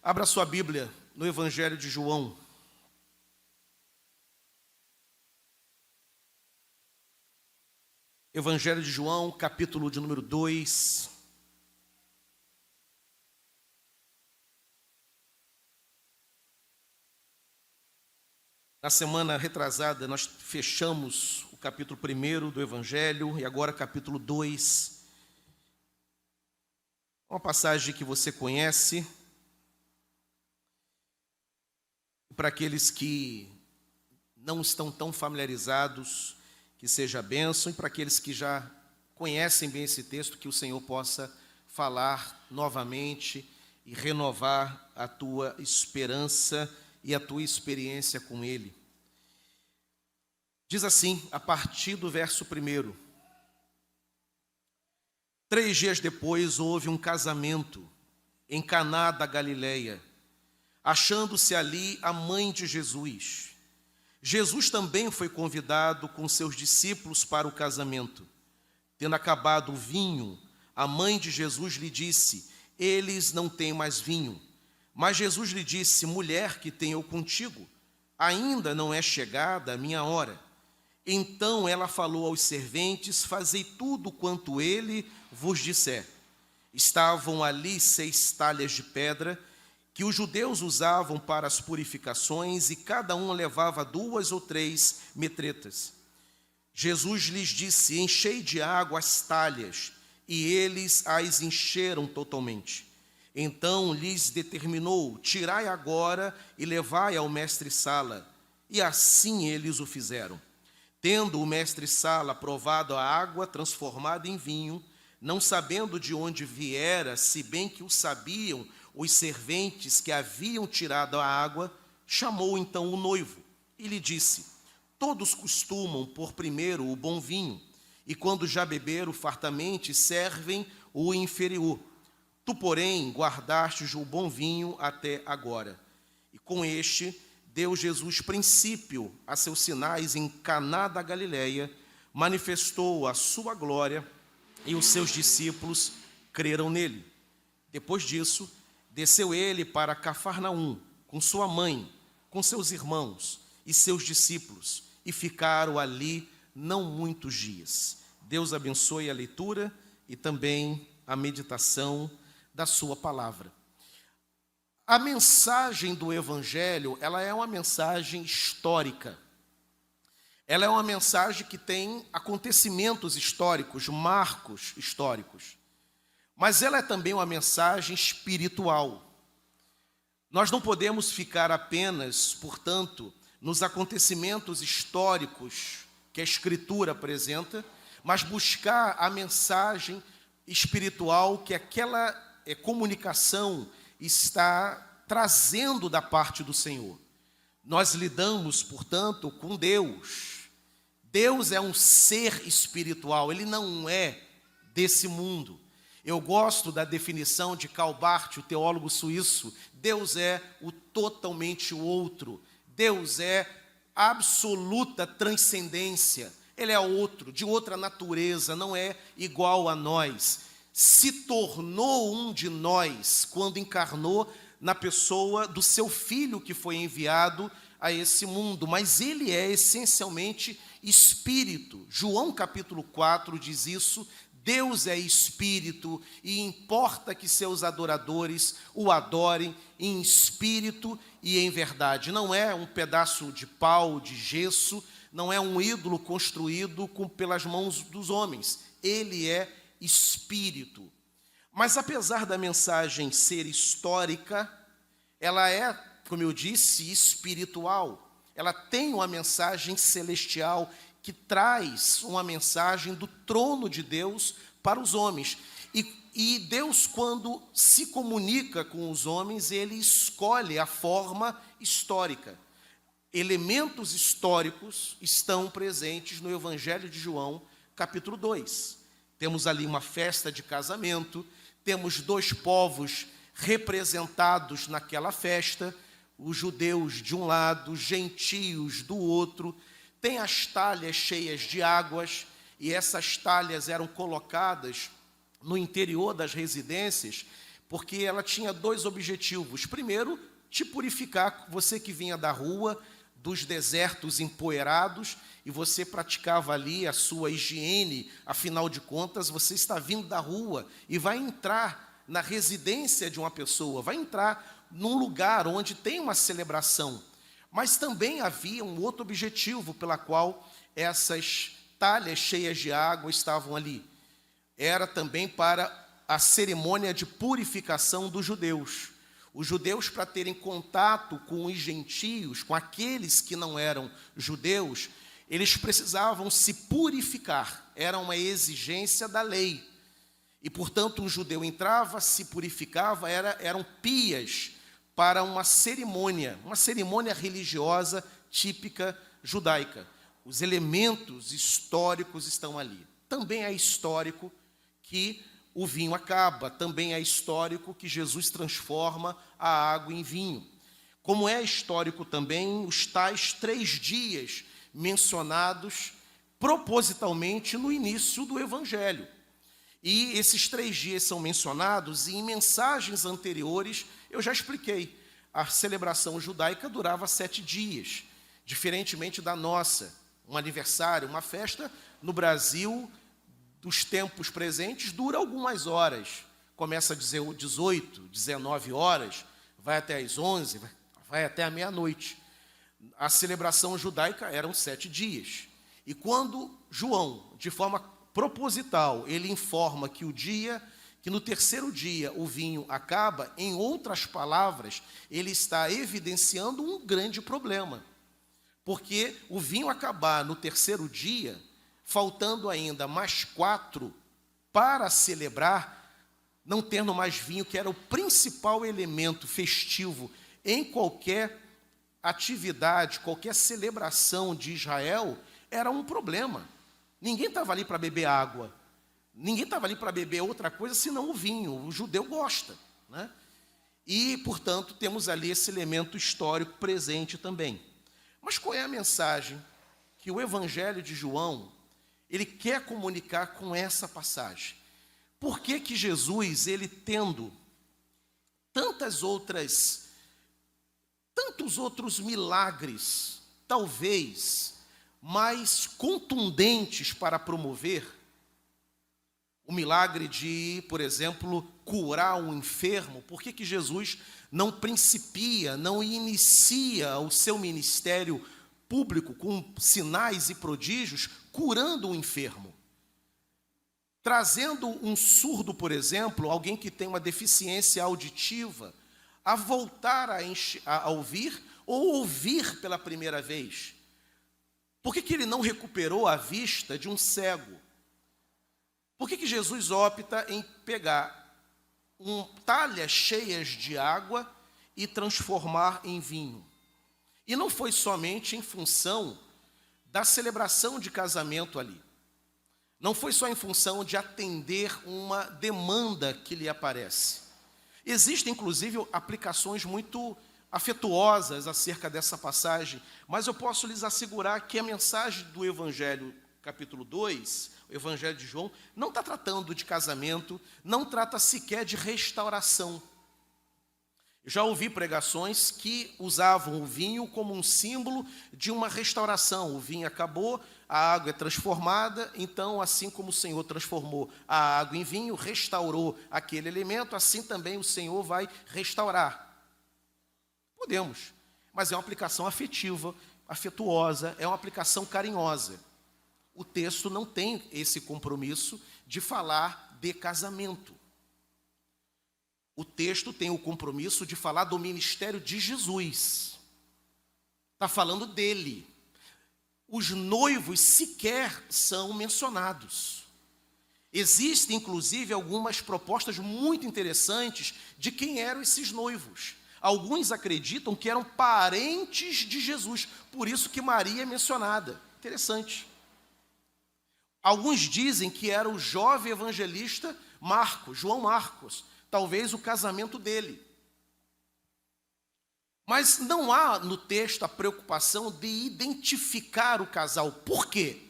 Abra sua Bíblia no Evangelho de João. Evangelho de João, capítulo de número 2. Na semana retrasada, nós fechamos o capítulo 1 do Evangelho e agora capítulo 2. Uma passagem que você conhece. Para aqueles que não estão tão familiarizados, que seja bênção, e para aqueles que já conhecem bem esse texto, que o Senhor possa falar novamente e renovar a tua esperança e a tua experiência com Ele. Diz assim, a partir do verso 1: 3 dias depois houve um casamento em Caná da Galileia, achando-se ali a mãe de Jesus. Jesus também foi convidado com seus discípulos para o casamento. Tendo acabado o vinho, a mãe de Jesus lhe disse: eles não têm mais vinho. Mas Jesus lhe disse: mulher, que tenho eu contigo? Ainda não é chegada a minha hora. Então ela falou aos serventes: fazei tudo quanto ele vos disser. Estavam ali 6 talhas de pedra, que os judeus usavam para as purificações, e cada um levava 2 ou 3 metretas. Jesus lhes disse: enchei de água as talhas, e eles as encheram totalmente. Então lhes determinou: tirai agora e levai ao mestre-sala. E assim eles o fizeram. Tendo o mestre-sala provado a água transformada em vinho, não sabendo de onde viera, se bem que o sabiam os serventes que haviam tirado a água, chamou então o noivo e lhe disse: todos costumam pôr primeiro o bom vinho, e quando já beberam fartamente, servem o inferior. Tu, porém, guardastes o bom vinho até agora. E com este deu Jesus princípio a seus sinais em Caná da Galileia, manifestou a sua glória, e os seus discípulos creram nele. Depois disso, desceu ele para Cafarnaum, com sua mãe, com seus irmãos e seus discípulos, e ficaram ali não muitos dias. Deus abençoe a leitura e também a meditação da sua palavra. A mensagem do Evangelho, ela é uma mensagem histórica. Ela é uma mensagem que tem acontecimentos históricos, marcos históricos. Mas ela é também uma mensagem espiritual. Nós não podemos ficar apenas, portanto, nos acontecimentos históricos que a Escritura apresenta, mas buscar a mensagem espiritual que aquela comunicação está trazendo da parte do Senhor. Nós lidamos, portanto, com Deus. Deus é um ser espiritual, Ele não é desse mundo. Eu gosto da definição de Karl Barth, o teólogo suíço. Deus é o totalmente outro. Deus é absoluta transcendência. Ele é outro, de outra natureza, não é igual a nós. Se tornou um de nós quando encarnou na pessoa do seu Filho que foi enviado a esse mundo. Mas ele é essencialmente espírito. João capítulo 4 diz isso. Deus é espírito e importa que seus adoradores o adorem em espírito e em verdade. Não é um pedaço de pau, de gesso, não é um ídolo construído pelas mãos dos homens. Ele é espírito. Mas apesar da mensagem ser histórica, ela é, como eu disse, espiritual. Ela tem uma mensagem celestial que traz uma mensagem do trono de Deus para os homens. E Deus, quando se comunica com os homens, Ele escolhe a forma histórica. Elementos históricos estão presentes no Evangelho de João, capítulo 2. Temos ali uma festa de casamento, temos 2 povos representados naquela festa, os judeus de um lado, os gentios do outro. Tem as talhas cheias de águas, e essas talhas eram colocadas no interior das residências porque ela tinha dois objetivos. Primeiro, te purificar, você que vinha da rua, dos desertos empoeirados, e você praticava ali a sua higiene, afinal de contas, você está vindo da rua e vai entrar na residência de uma pessoa, vai entrar num lugar onde tem uma celebração. Mas também havia um outro objetivo pela qual essas talhas cheias de água estavam ali. Era também para a cerimônia de purificação dos judeus. Os judeus, para terem contato com os gentios, com aqueles que não eram judeus, eles precisavam se purificar. Era uma exigência da lei. E, portanto, um judeu entrava, se purificava, eram pias para uma cerimônia religiosa típica judaica. Os elementos históricos estão ali. Também é histórico que o vinho acaba, também é histórico que Jesus transforma a água em vinho. Como é histórico também os tais 3 dias mencionados propositalmente no início do Evangelho. E esses 3 dias são mencionados e em mensagens anteriores eu já expliquei. A celebração judaica durava 7 dias, diferentemente da nossa. Um aniversário, uma festa no Brasil dos tempos presentes dura algumas horas. Começa às 18, 19 horas, vai até às 11, vai até a meia-noite. A celebração judaica eram 7 dias. E quando João, de forma proposital, ele informa que no terceiro dia o vinho acaba, em outras palavras, ele está evidenciando um grande problema. Porque o vinho acabar no terceiro dia, faltando ainda mais 4 para celebrar, não tendo mais vinho, que era o principal elemento festivo em qualquer atividade, qualquer celebração de Israel, era um problema. Ninguém estava ali para beber água, ninguém estava ali para beber outra coisa senão o vinho. O judeu gosta, né? E, portanto, temos ali esse elemento histórico presente também. Mas qual é a mensagem que o Evangelho de João ele quer comunicar com essa passagem? Por que Jesus, ele tendo tantos outros milagres, talvez mais contundentes para promover, o milagre de, por exemplo, curar um enfermo, por que Jesus não principia, não inicia o seu ministério público com sinais e prodígios, curando um enfermo? Trazendo um surdo, por exemplo, alguém que tem uma deficiência auditiva, a voltar a ouvir ou ouvir pela primeira vez. Por que ele não recuperou a vista de um cego? Por que Jesus opta em pegar talhas cheias de água e transformar em vinho? E não foi somente em função da celebração de casamento ali. Não foi só em função de atender uma demanda que lhe aparece. Existem, inclusive, aplicações muito afetuosas acerca dessa passagem, mas eu posso lhes assegurar que a mensagem do Evangelho, capítulo 2, o Evangelho de João, não está tratando de casamento, não trata sequer de restauração. Já ouvi pregações que usavam o vinho como um símbolo de uma restauração. O vinho acabou, a água é transformada, então, assim como o Senhor transformou a água em vinho, restaurou aquele elemento, assim também o Senhor vai restaurar. Podemos, mas é uma aplicação afetiva, afetuosa, é uma aplicação carinhosa. O texto não tem esse compromisso de falar de casamento. O texto tem o compromisso de falar do ministério de Jesus. Está falando dele. Os noivos sequer são mencionados. Existem, inclusive, algumas propostas muito interessantes de quem eram esses noivos. Alguns acreditam que eram parentes de Jesus, por isso que Maria é mencionada. Interessante. Alguns dizem que era o jovem evangelista Marcos, João Marcos, talvez o casamento dele. Mas não há no texto a preocupação de identificar o casal. Por quê?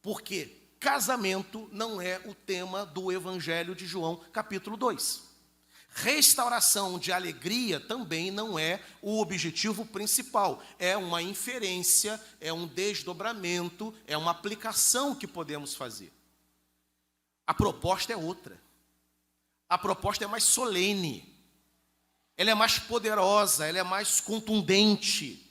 Porque casamento não é o tema do Evangelho de João, capítulo 2. Restauração de alegria também não é o objetivo principal, é uma inferência, é um desdobramento, é uma aplicação que podemos fazer. A proposta é outra. A proposta é mais solene, ela é mais poderosa, ela é mais contundente.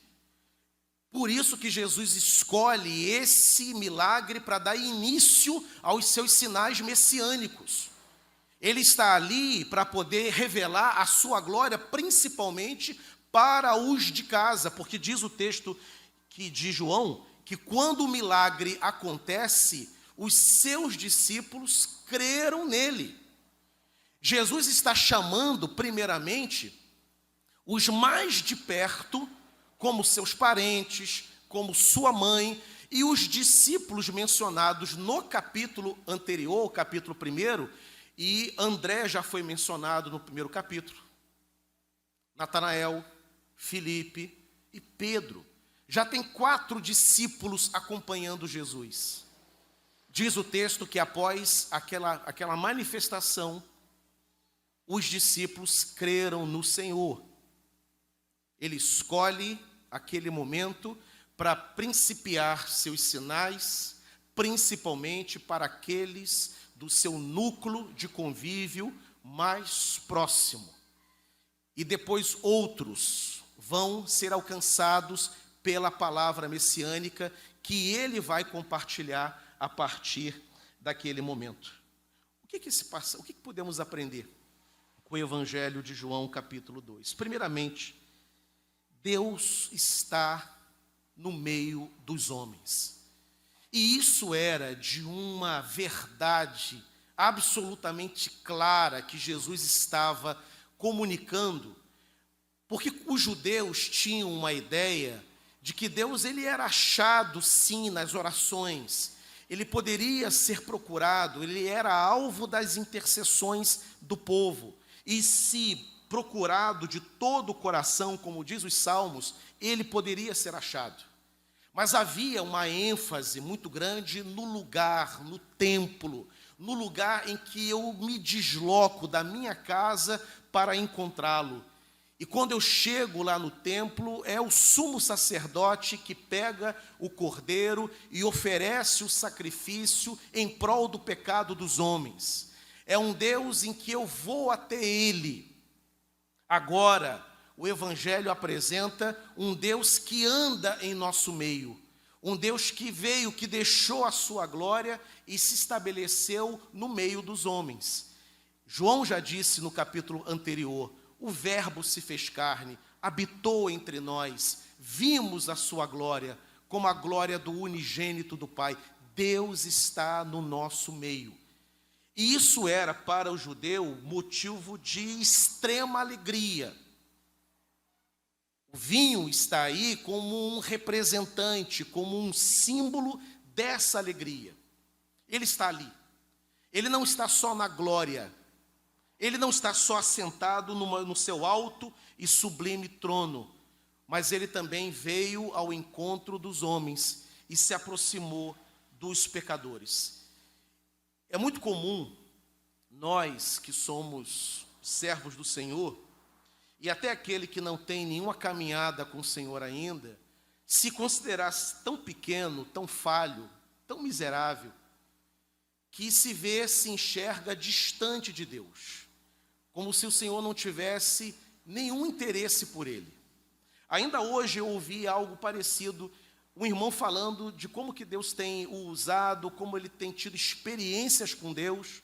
Por isso que Jesus escolhe esse milagre para dar início aos seus sinais messiânicos. Ele está ali para poder revelar a sua glória, principalmente para os de casa, porque diz o texto de João, que quando o milagre acontece, os seus discípulos creram nele. Jesus está chamando, primeiramente, os mais de perto, como seus parentes, como sua mãe, e os discípulos mencionados no capítulo anterior, o capítulo 1, e André já foi mencionado no primeiro capítulo. Natanael, Filipe e Pedro. Já tem 4 discípulos acompanhando Jesus. Diz o texto que após aquela manifestação, os discípulos creram no Senhor. Ele escolhe aquele momento para principiar seus sinais, principalmente para aqueles do seu núcleo de convívio mais próximo. E depois outros vão ser alcançados pela palavra messiânica que ele vai compartilhar a partir daquele momento. O que podemos aprender com o Evangelho de João, capítulo 2? Primeiramente, Deus está no meio dos homens. E isso era de uma verdade absolutamente clara que Jesus estava comunicando, porque os judeus tinham uma ideia de que Deus ele era achado sim nas orações, ele poderia ser procurado, ele era alvo das intercessões do povo, e se procurado de todo o coração, como diz os Salmos, ele poderia ser achado. Mas havia uma ênfase muito grande no lugar, no templo, no lugar em que eu me desloco da minha casa para encontrá-lo. E quando eu chego lá no templo, é o sumo sacerdote que pega o cordeiro e oferece o sacrifício em prol do pecado dos homens. É um Deus em que eu vou até ele. Agora, o Evangelho apresenta um Deus que anda em nosso meio, um Deus que veio, que deixou a sua glória e se estabeleceu no meio dos homens. João já disse no capítulo anterior, o Verbo se fez carne, habitou entre nós, vimos a sua glória, como a glória do unigênito do Pai. Deus está no nosso meio. E isso era para o judeu motivo de extrema alegria. O vinho está aí como um representante, como um símbolo dessa alegria. Ele está ali. Ele não está só na glória. Ele não está só assentado no seu alto e sublime trono, mas ele também veio ao encontro dos homens e se aproximou dos pecadores. É muito comum nós que somos servos do Senhor, e até aquele que não tem nenhuma caminhada com o Senhor ainda, se considerar tão pequeno, tão falho, tão miserável, que se enxerga distante de Deus, como se o Senhor não tivesse nenhum interesse por ele. Ainda hoje eu ouvi algo parecido, um irmão falando de como que Deus tem o usado, como ele tem tido experiências com Deus,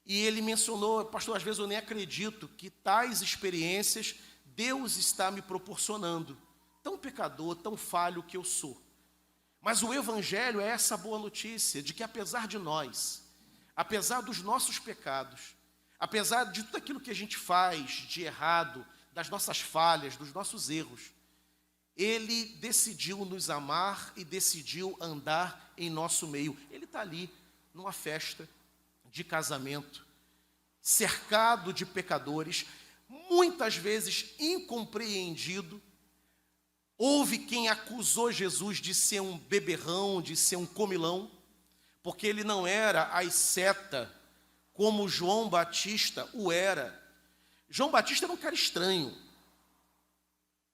e ele mencionou, pastor, às vezes eu nem acredito que tais experiências Deus está me proporcionando, tão pecador, tão falho que eu sou. Mas o Evangelho é essa boa notícia, de que apesar de nós, apesar dos nossos pecados, apesar de tudo aquilo que a gente faz de errado, das nossas falhas, dos nossos erros, Ele decidiu nos amar e decidiu andar em nosso meio. Ele está ali, numa festa de casamento, cercado de pecadores, muitas vezes incompreendido. Houve quem acusou Jesus de ser um beberrão, de ser um comilão, porque ele não era asceta como João Batista o era. João Batista era um cara estranho.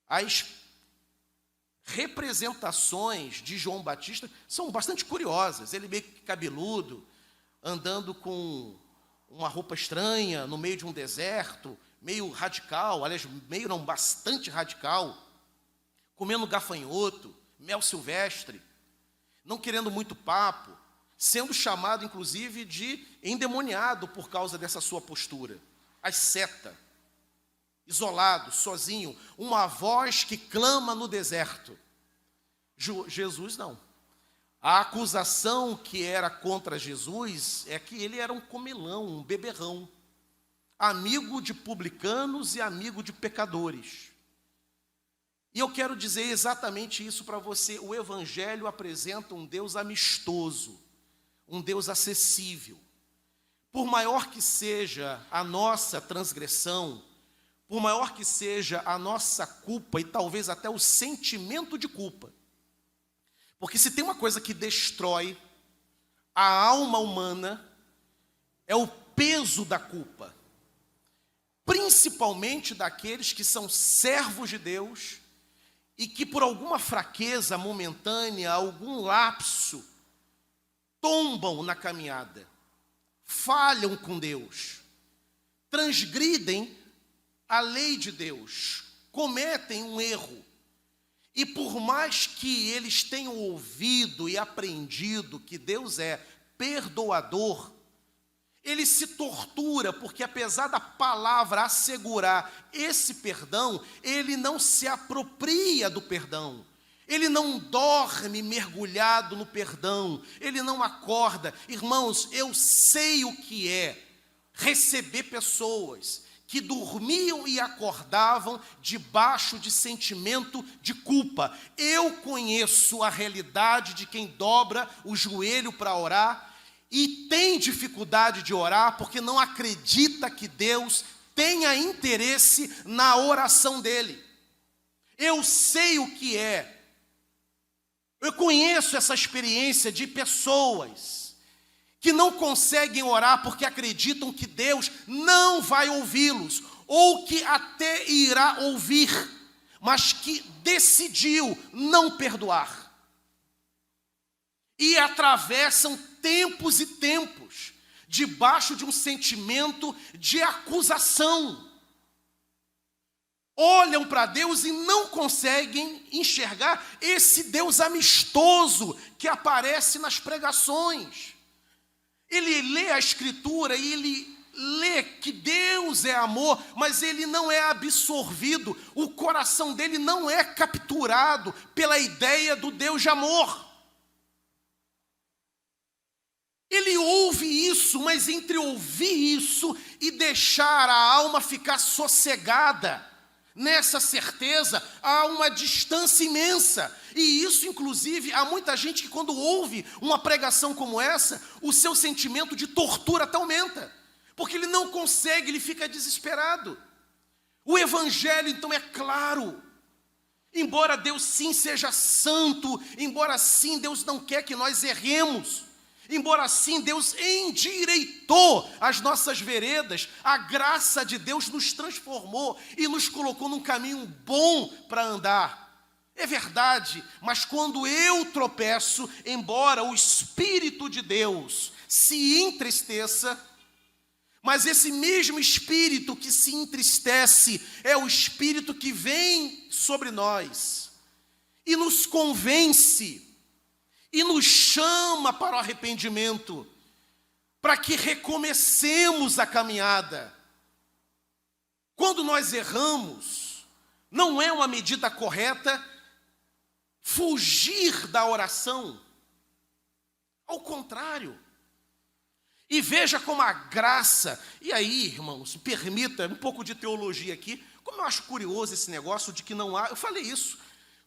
As representações de João Batista são bastante curiosas. Ele meio que cabeludo, andando com uma roupa estranha no meio de um deserto, meio radical, aliás, meio não, bastante radical, comendo gafanhoto, mel silvestre, não querendo muito papo, sendo chamado, inclusive, de endemoniado por causa dessa sua postura. Asceta, isolado, sozinho, uma voz que clama no deserto. Jesus não. A acusação que era contra Jesus é que ele era um comilão, um beberrão, amigo de publicanos e amigo de pecadores. E eu quero dizer exatamente isso para você. O Evangelho apresenta um Deus amistoso, um Deus acessível. Por maior que seja a nossa transgressão, por maior que seja a nossa culpa e talvez até o sentimento de culpa, porque se tem uma coisa que destrói a alma humana, é o peso da culpa, principalmente daqueles que são servos de Deus e que por alguma fraqueza momentânea, algum lapso, tombam na caminhada, falham com Deus, transgridem a lei de Deus, cometem um erro. E por mais que eles tenham ouvido e aprendido que Deus é perdoador, ele se tortura, porque apesar da palavra assegurar esse perdão, ele não se apropria do perdão. Ele não dorme mergulhado no perdão, ele não acorda. Irmãos, eu sei o que é receber pessoas que dormiam e acordavam debaixo de sentimento de culpa. Eu conheço a realidade de quem dobra o joelho para orar e tem dificuldade de orar porque não acredita que Deus tenha interesse na oração dele. Eu sei o que é. Eu conheço essa experiência de pessoas que não conseguem orar porque acreditam que Deus não vai ouvi-los, ou que até irá ouvir, mas que decidiu não perdoar. E atravessam tempos e tempos, debaixo de um sentimento de acusação. Olham para Deus e não conseguem enxergar esse Deus amistoso que aparece nas pregações. Ele lê a Escritura e ele lê que Deus é amor, mas ele não é absorvido, o coração dele não é capturado pela ideia do Deus de amor. Ele ouve isso, mas entre ouvir isso e deixar a alma ficar sossegada, nessa certeza, há uma distância imensa. E isso, inclusive, há muita gente que quando ouve uma pregação como essa, o seu sentimento de tortura até aumenta. Porque ele não consegue, ele fica desesperado. O Evangelho, então, é claro. Embora Deus sim seja santo, embora sim Deus não quer que nós erremos, embora assim Deus endireitou as nossas veredas, a graça de Deus nos transformou e nos colocou num caminho bom para andar. É verdade, mas quando eu tropeço, embora o Espírito de Deus se entristeça, mas esse mesmo Espírito que se entristece é o Espírito que vem sobre nós e nos convence, e nos chama para o arrependimento, para que recomecemos a caminhada. Quando nós erramos, não é uma medida correta fugir da oração. Ao contrário. E veja como a graça, e aí, irmãos, permita um pouco de teologia aqui, como eu acho curioso esse negócio de que não há, eu falei isso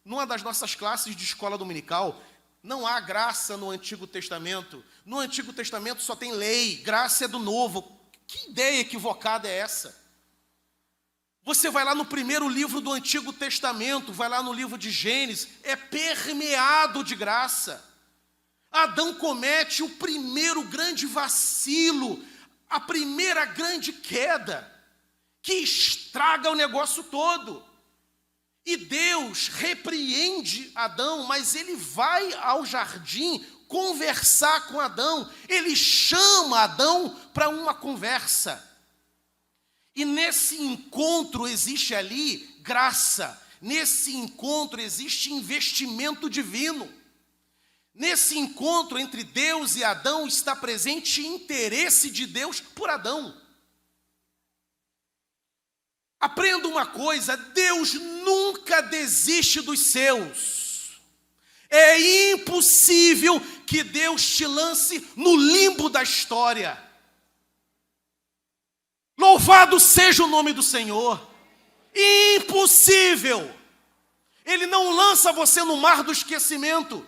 numa das nossas classes de escola dominical. Não há graça no Antigo Testamento. No Antigo Testamento só tem lei, graça é do Novo. Que ideia equivocada é essa? Você vai lá no primeiro livro do Antigo Testamento, vai lá no livro de Gênesis, é permeado de graça. Adão comete o primeiro grande vacilo, a primeira grande queda. que estraga o negócio todo. E Deus repreende Adão, mas ele vai ao jardim conversar com Adão. Ele chama Adão para uma conversa. E nesse encontro existe ali graça. Nesse encontro existe investimento divino. Nesse encontro entre Deus e Adão está presente interesse de Deus por Adão. Aprenda uma coisa: Deus nunca desiste dos seus. É impossível que Deus te lance no limbo da história. Louvado seja o nome do Senhor. Impossível. Ele não lança você no mar do esquecimento.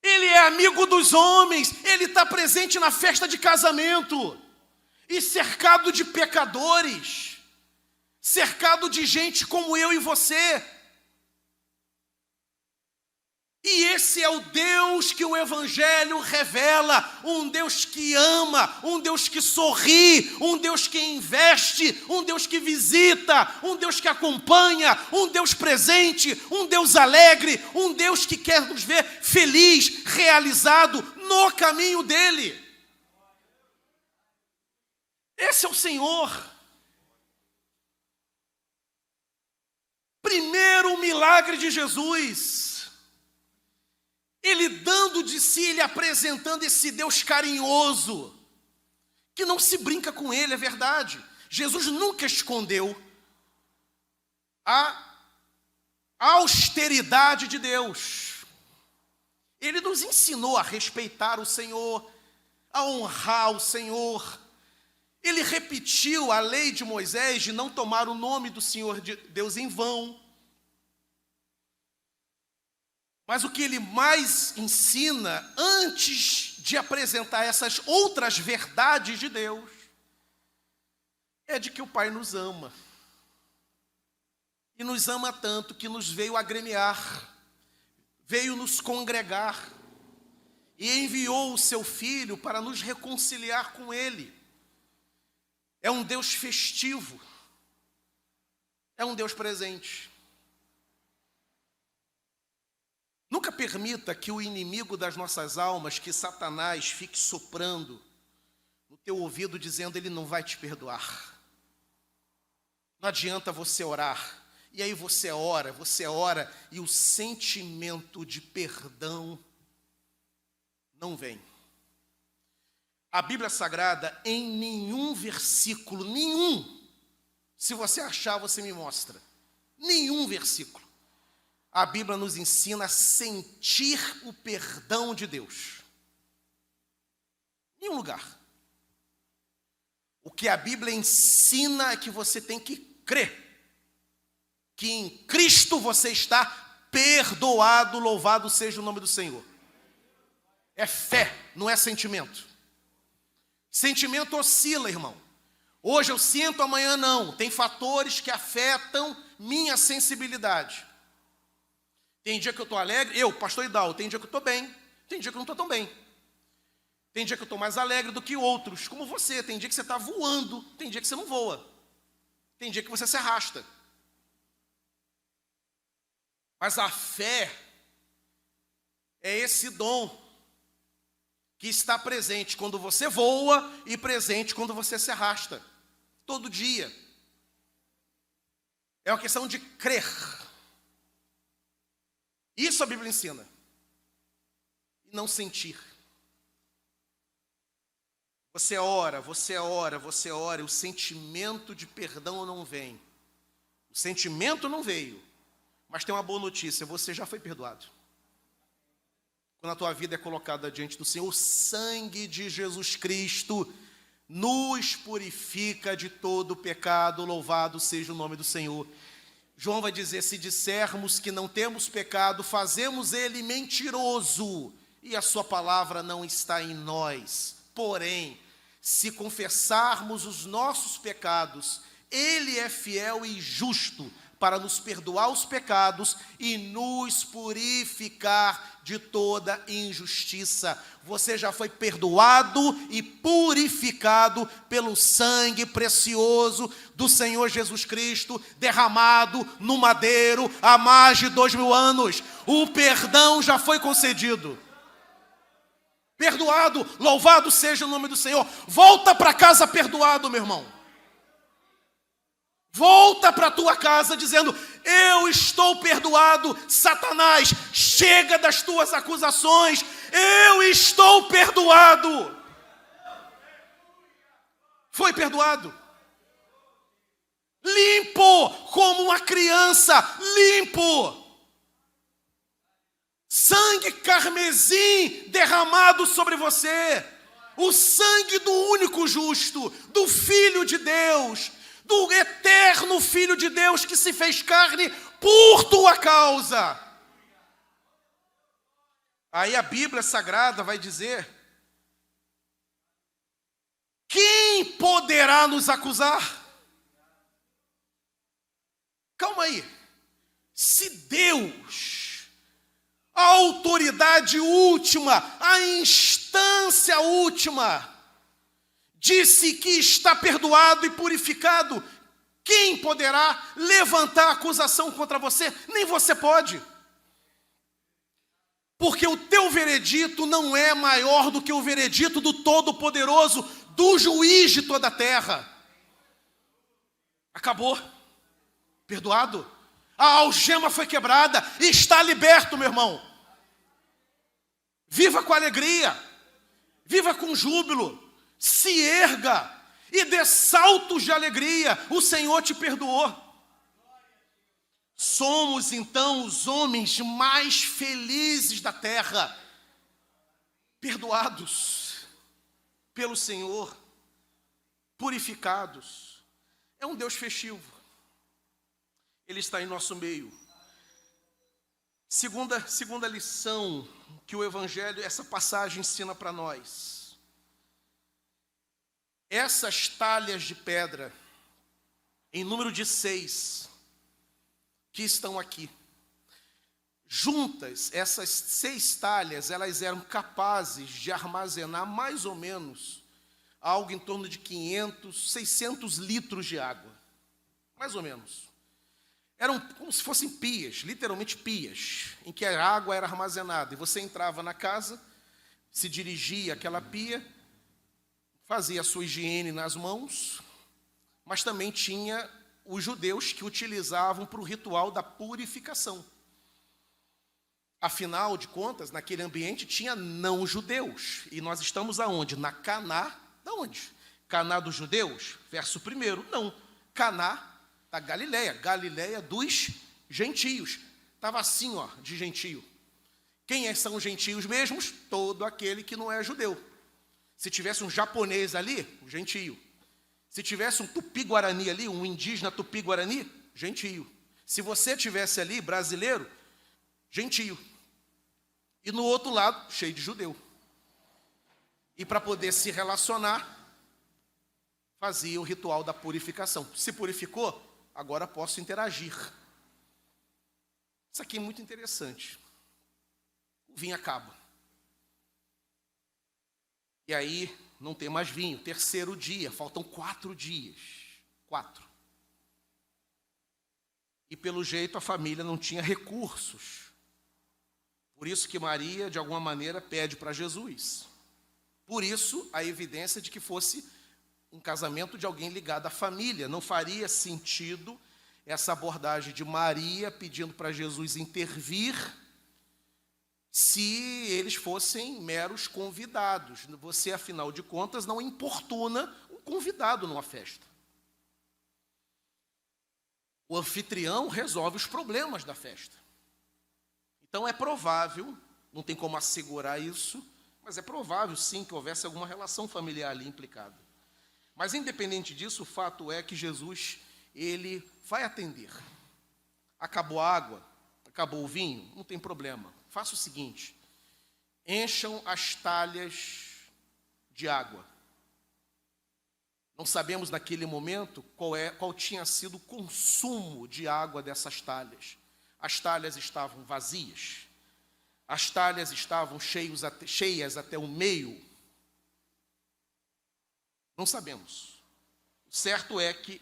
Ele é amigo dos homens. Ele está presente na festa de casamento. E cercado de pecadores. Cercado de gente como eu e você. E esse é o Deus que o Evangelho revela, um Deus que ama, um Deus que sorri, um Deus que investe, um Deus que visita, um Deus que acompanha, um Deus presente, um Deus alegre, um Deus que quer nos ver feliz, realizado no caminho dele. Esse é o Senhor. Primeiro milagre de Jesus. Ele dando de si, ele apresentando esse Deus carinhoso, que não se brinca com ele, é verdade. Jesus nunca escondeu a austeridade de Deus. Ele nos ensinou a respeitar o Senhor, a honrar o Senhor. Ele repetiu a lei de Moisés de não tomar o nome do Senhor de Deus em vão. Mas o que ele mais ensina, antes de apresentar essas outras verdades de Deus, é de que o Pai nos ama. E nos ama tanto que nos veio agremiar, veio nos congregar, e enviou o seu Filho para nos reconciliar com Ele. É um Deus festivo, é um Deus presente. Nunca permita que o inimigo das nossas almas, que Satanás, fique soprando no teu ouvido dizendo: ele não vai te perdoar. Não adianta você orar. E aí você ora e o sentimento de perdão não vem. A Bíblia Sagrada, em nenhum versículo, nenhum, se você achar, você me mostra, nenhum versículo, a Bíblia nos ensina a sentir o perdão de Deus. Em nenhum lugar. O que a Bíblia ensina é que você tem que crer que em Cristo você está perdoado, louvado seja o nome do Senhor. É fé, não é sentimento. Sentimento oscila, irmão. Hoje eu sinto, amanhã não. Tem fatores que afetam minha sensibilidade. Tem dia que eu estou alegre, pastor Hidalgo, tem dia que eu estou bem, tem dia que eu não estou tão bem. Tem dia que eu estou mais alegre do que outros, como você. Tem dia que você está voando, tem dia que você não voa. Tem dia que você se arrasta. Mas a fé é esse dom que está presente quando você voa e presente quando você se arrasta. Todo dia. É uma questão de crer. Isso a Bíblia ensina. E não sentir. Você ora, e o sentimento de perdão não vem. O sentimento não veio. Mas tem uma boa notícia, você já foi perdoado. Quando a tua vida é colocada diante do Senhor, o sangue de Jesus Cristo nos purifica de todo pecado, louvado seja o nome do Senhor. João vai dizer: se dissermos que não temos pecado, fazemos ele mentiroso, e a sua palavra não está em nós. Porém, se confessarmos os nossos pecados, ele é fiel e justo para nos perdoar os pecados e nos purificar de toda injustiça. Você já foi perdoado e purificado pelo sangue precioso do Senhor Jesus Cristo, derramado no madeiro há mais de 2000 anos. O perdão já foi concedido. Perdoado, louvado seja o nome do Senhor. Volta para casa perdoado, meu irmão. Volta para a tua casa dizendo: eu estou perdoado, Satanás, chega das tuas acusações, eu estou perdoado. Foi perdoado. Limpo como uma criança, limpo. Sangue carmesim derramado sobre você. O sangue do único justo, do Filho de Deus, do eterno Filho de Deus que se fez carne por tua causa. Aí a Bíblia Sagrada vai dizer: quem poderá nos acusar? Calma aí. Se Deus, a autoridade última, a instância última, disse que está perdoado e purificado, quem poderá levantar acusação contra você? Nem você pode. Porque o teu veredito não é maior do que o veredito do Todo-Poderoso, do juiz de toda a terra. Acabou. Perdoado. A algema foi quebrada e está liberto, meu irmão. Viva com alegria. Viva com júbilo. Se erga e dê saltos de alegria. O Senhor te perdoou. Somos então os homens mais felizes da terra, perdoados pelo Senhor, purificados. É um Deus festivo. Ele está em nosso meio. Segunda lição que o Evangelho, essa passagem ensina para nós. Essas talhas de pedra, em número de 6, que estão aqui, juntas, essas 6 talhas, elas eram capazes de armazenar mais ou menos algo em torno de 500, 600 litros de água. Mais ou menos. Eram como se fossem pias, literalmente pias, em que a água era armazenada. E você entrava na casa, se dirigia àquela pia, fazia a sua higiene nas mãos, mas também tinha os judeus que utilizavam para o ritual da purificação. Afinal de contas, naquele ambiente tinha não-judeus. E nós estamos aonde? Na Caná, da onde? Caná dos judeus? Verso 1, não. Caná da Galileia, Galileia dos gentios. Estava assim, ó, de gentio. Quem são os gentios mesmos? Todo aquele que não é judeu. Se tivesse um japonês ali, o gentio. Se tivesse um tupi-guarani ali, um indígena tupi-guarani, gentio. Se você tivesse ali, brasileiro, gentio. E no outro lado, cheio de judeu. E para poder se relacionar, fazia o ritual da purificação. Se purificou, agora posso interagir. Isso aqui é muito interessante. O vinho acaba. E aí, não tem mais vinho. Terceiro dia, faltam 4 dias. 4. E pelo jeito a família não tinha recursos. Por isso que Maria, de alguma maneira, pede para Jesus. Por isso, a evidência de que fosse um casamento de alguém ligado à família. Não faria sentido essa abordagem de Maria pedindo para Jesus intervir se eles fossem meros convidados. Você, afinal de contas, não importuna um convidado numa festa. O anfitrião resolve os problemas da festa. Então é provável, não tem como assegurar isso, mas é provável sim que houvesse alguma relação familiar ali implicada. Mas independente disso, o fato é que Jesus, ele vai atender. Acabou a água, acabou o vinho, não tem problema. Faça o seguinte, encham as talhas de água. Não sabemos naquele momento qual tinha sido o consumo de água dessas talhas. As talhas estavam vazias, as talhas estavam cheias até o meio. Não sabemos. O certo é que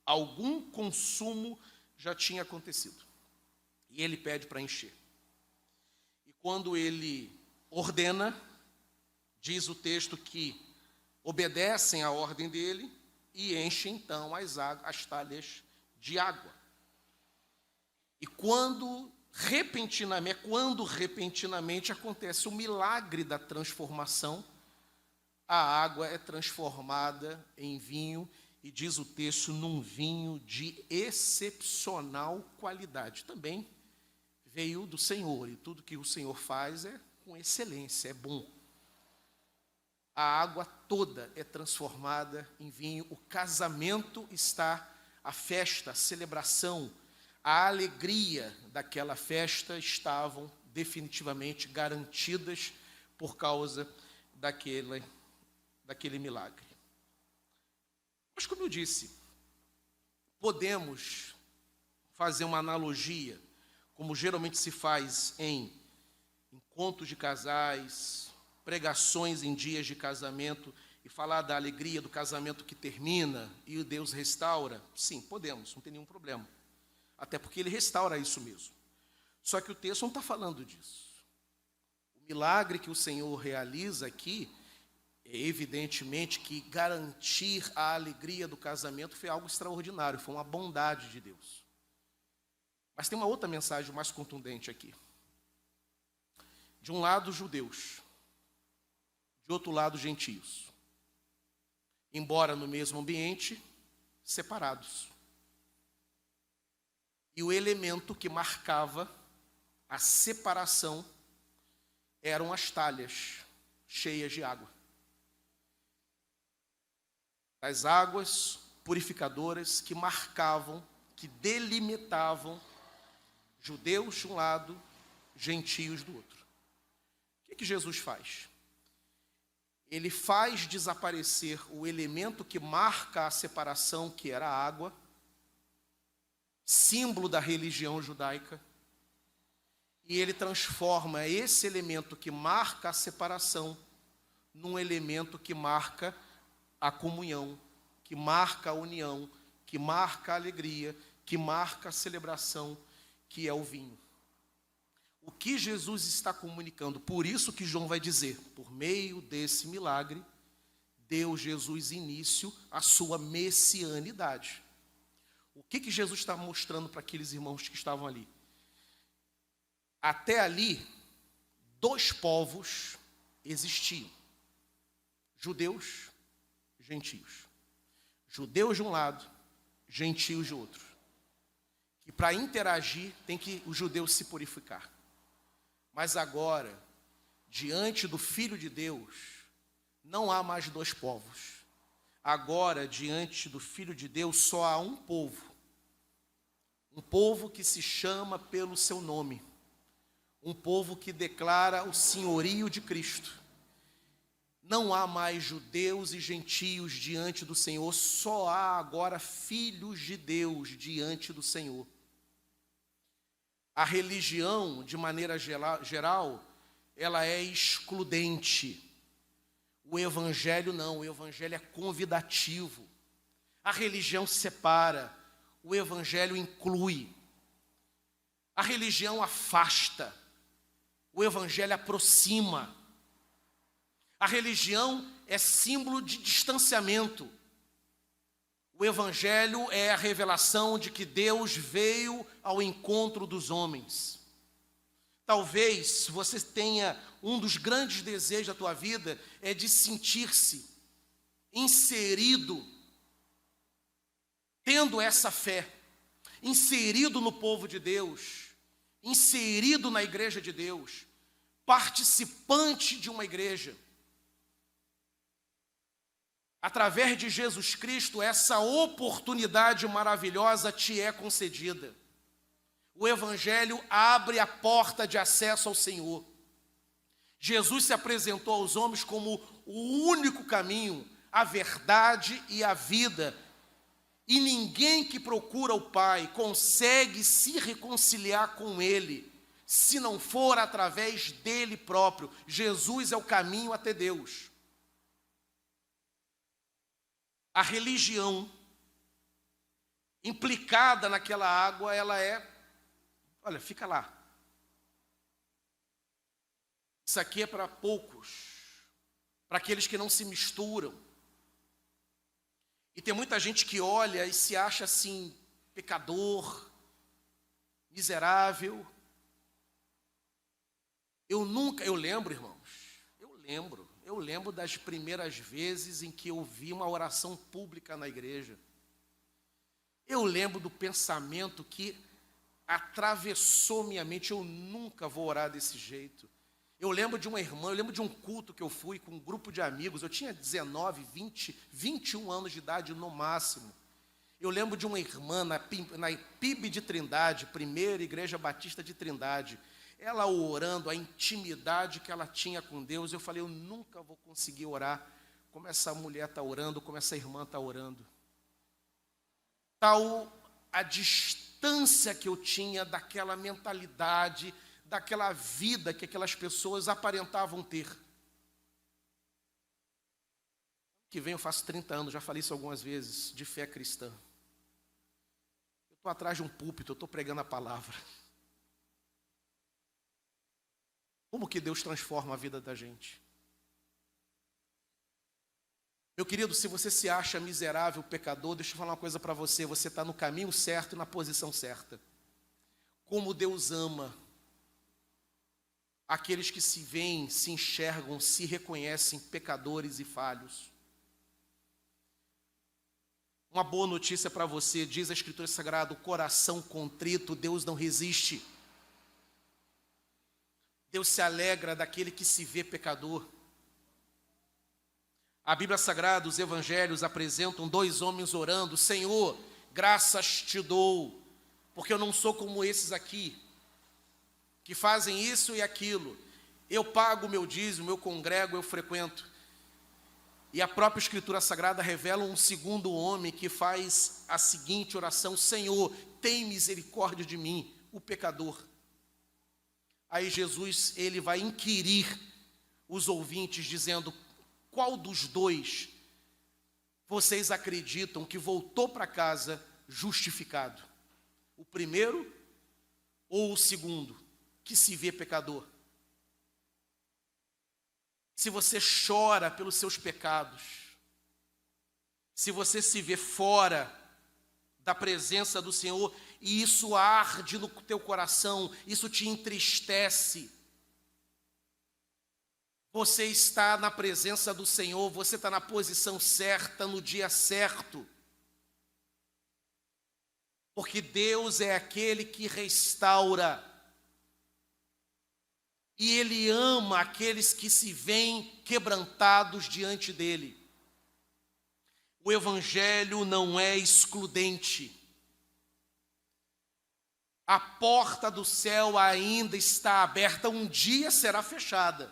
algum consumo já tinha acontecido. E ele pede para encher. E quando ele ordena, diz o texto que obedecem à ordem dele e enchem então as talhas de água. E quando repentinamente acontece o milagre da transformação, a água é transformada em vinho, e diz o texto, num vinho de excepcional qualidade. Também veio do Senhor, e tudo que o Senhor faz é com excelência, é bom. A água toda é transformada em vinho, o casamento está, a festa, a celebração, a alegria daquela festa estavam definitivamente garantidas por causa daquele milagre. Mas, como eu disse, podemos fazer uma analogia, como geralmente se faz em encontros de casais, pregações em dias de casamento, e falar da alegria do casamento que termina e Deus restaura. Sim, podemos, não tem nenhum problema. Até porque Ele restaura isso mesmo. Só que o texto não está falando disso. O milagre que o Senhor realiza aqui, é evidentemente que garantir a alegria do casamento foi algo extraordinário, foi uma bondade de Deus. Mas tem uma outra mensagem mais contundente aqui. De um lado, judeus. De outro lado, gentios. Embora no mesmo ambiente, separados. E o elemento que marcava a separação eram as talhas cheias de água. As águas purificadoras que marcavam, que delimitavam judeus de um lado, gentios do outro. O que Jesus faz? Ele faz desaparecer o elemento que marca a separação, que era a água, símbolo da religião judaica, e ele transforma esse elemento que marca a separação num elemento que marca a comunhão, que marca a união, que marca a alegria, que marca a celebração, que é o vinho. O que Jesus está comunicando, por isso que João vai dizer, por meio desse milagre, deu Jesus início à sua messianidade. O que Jesus está mostrando para aqueles irmãos que estavam ali? Até ali, dois povos existiam: judeus, gentios. Judeus de um lado, gentios de outro. Que para interagir tem que o judeu se purificar. Mas agora, diante do Filho de Deus, não há mais dois povos. Agora, diante do Filho de Deus, só há um povo. Um povo que se chama pelo seu nome. Um povo que declara o senhorio de Cristo. Não há mais judeus e gentios diante do Senhor, só há agora filhos de Deus diante do Senhor. A religião, de maneira geral, ela é excludente. O evangelho não, o evangelho é convidativo. A religião separa, o evangelho inclui. A religião afasta, o evangelho aproxima. A religião é símbolo de distanciamento. O evangelho é a revelação de que Deus veio ao encontro dos homens. Talvez você tenha um dos grandes desejos da tua vida é de sentir-se inserido, tendo essa fé, inserido no povo de Deus, inserido na igreja de Deus, participante de uma igreja. Através de Jesus Cristo, essa oportunidade maravilhosa te é concedida. O Evangelho abre a porta de acesso ao Senhor. Jesus se apresentou aos homens como o único caminho, a verdade e a vida. E ninguém que procura o Pai consegue se reconciliar com Ele, se não for através dele próprio. Jesus é o caminho até Deus. A religião implicada naquela água, ela é, olha, fica lá. Isso aqui é para poucos, para aqueles que não se misturam. E tem muita gente que olha e se acha assim, pecador, miserável. Eu lembro, irmãos, eu lembro das primeiras vezes em que eu vi uma oração pública na igreja. Eu lembro do pensamento que atravessou minha mente, eu nunca vou orar desse jeito. Eu lembro de uma irmã, eu lembro de um culto que eu fui com um grupo de amigos, eu tinha 19, 20, 21 anos de idade no máximo. Eu lembro de uma irmã na PIB de Trindade, Primeira Igreja Batista de Trindade, ela orando, a intimidade que ela tinha com Deus. Eu falei, eu nunca vou conseguir orar como essa mulher está orando, como essa irmã está orando. Tal a distância que eu tinha daquela mentalidade, daquela vida que aquelas pessoas aparentavam ter. Que vem, eu faço 30 anos, já falei isso algumas vezes, de fé cristã. Eu estou atrás de um púlpito, eu estou pregando a palavra. Como que Deus transforma a vida da gente? Meu querido, se você se acha miserável, pecador, deixa eu falar uma coisa para você. Você está no caminho certo e na posição certa. Como Deus ama aqueles que se veem, se enxergam, se reconhecem pecadores e falhos. Uma boa notícia para você, diz a Escritura Sagrada, o coração contrito, Deus não resiste. Deus se alegra daquele que se vê pecador. A Bíblia Sagrada, os Evangelhos apresentam 2 homens orando, Senhor, graças te dou, porque eu não sou como esses aqui, que fazem isso e aquilo. Eu pago o meu dízimo, eu congrego, eu frequento. E a própria Escritura Sagrada revela um segundo homem que faz a seguinte oração, Senhor, tem misericórdia de mim, o pecador. Aí Jesus, ele vai inquirir os ouvintes, dizendo, qual dos 2 vocês acreditam que voltou para casa justificado? O primeiro ou o segundo, que se vê pecador? Se você chora pelos seus pecados, se você se vê fora da presença do Senhor, e isso arde no teu coração, isso te entristece, você está na presença do Senhor, você está na posição certa, no dia certo, porque Deus é aquele que restaura, e Ele ama aqueles que se veem quebrantados diante dEle. O Evangelho não é excludente. A porta do céu ainda está aberta, um dia será fechada.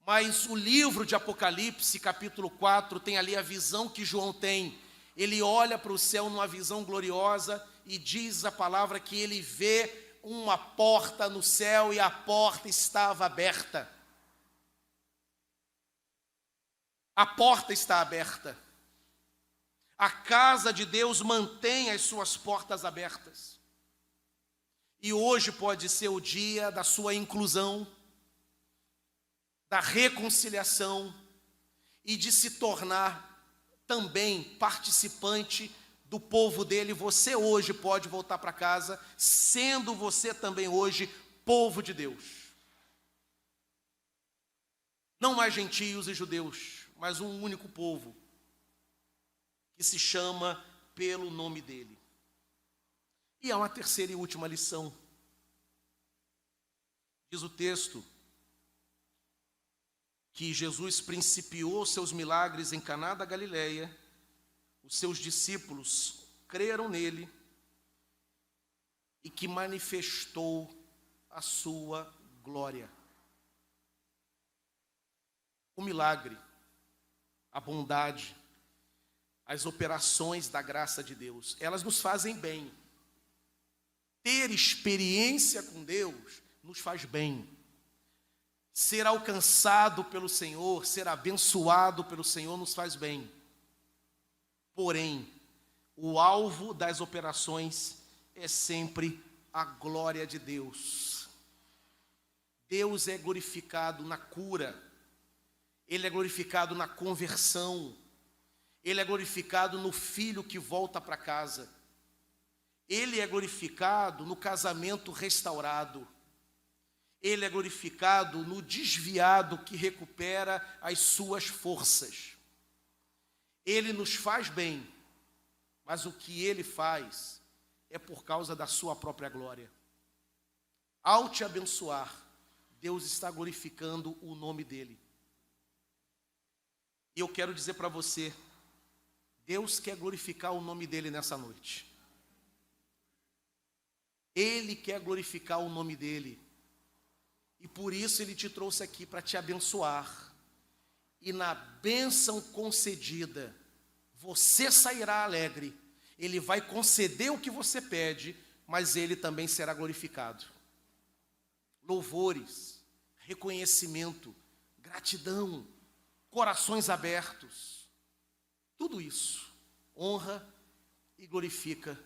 Mas o livro de Apocalipse, capítulo 4, tem ali a visão que João tem. Ele olha para o céu numa visão gloriosa e diz a palavra que ele vê uma porta no céu e a porta estava aberta. A porta está aberta. A casa de Deus mantém as suas portas abertas. E hoje pode ser o dia da sua inclusão, da reconciliação e de se tornar também participante do povo dele. Você hoje pode voltar para casa, sendo você também hoje povo de Deus. Não mais gentios e judeus, mas um único povo, que se chama pelo nome dele. E há uma terceira e última lição. Diz o texto que Jesus principiou seus milagres em Caná da Galileia, os seus discípulos creram nele e que manifestou a sua glória. O milagre a bondade, as operações da graça de Deus, elas nos fazem bem. Ter experiência com Deus nos faz bem. Ser alcançado pelo Senhor, ser abençoado pelo Senhor nos faz bem. Porém, o alvo das operações é sempre a glória de Deus. Deus é glorificado na cura, Ele é glorificado na conversão, Ele é glorificado no filho que volta para casa, Ele é glorificado no casamento restaurado, Ele é glorificado no desviado que recupera as suas forças. Ele nos faz bem, mas o que Ele faz é por causa da sua própria glória. Ao te abençoar, Deus está glorificando o nome dEle. E eu quero dizer para você, Deus quer glorificar o nome dEle nessa noite. Ele quer glorificar o nome dEle. E por isso Ele te trouxe aqui para te abençoar. E na bênção concedida, você sairá alegre. Ele vai conceder o que você pede, mas Ele também será glorificado. Louvores, reconhecimento, gratidão, corações abertos, tudo isso honra e glorifica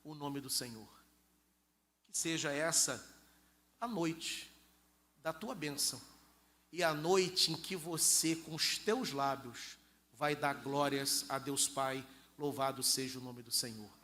o nome do Senhor. Que seja essa a noite da tua bênção e a noite em que você, com os teus lábios, vai dar glórias a Deus Pai. Louvado seja o nome do Senhor.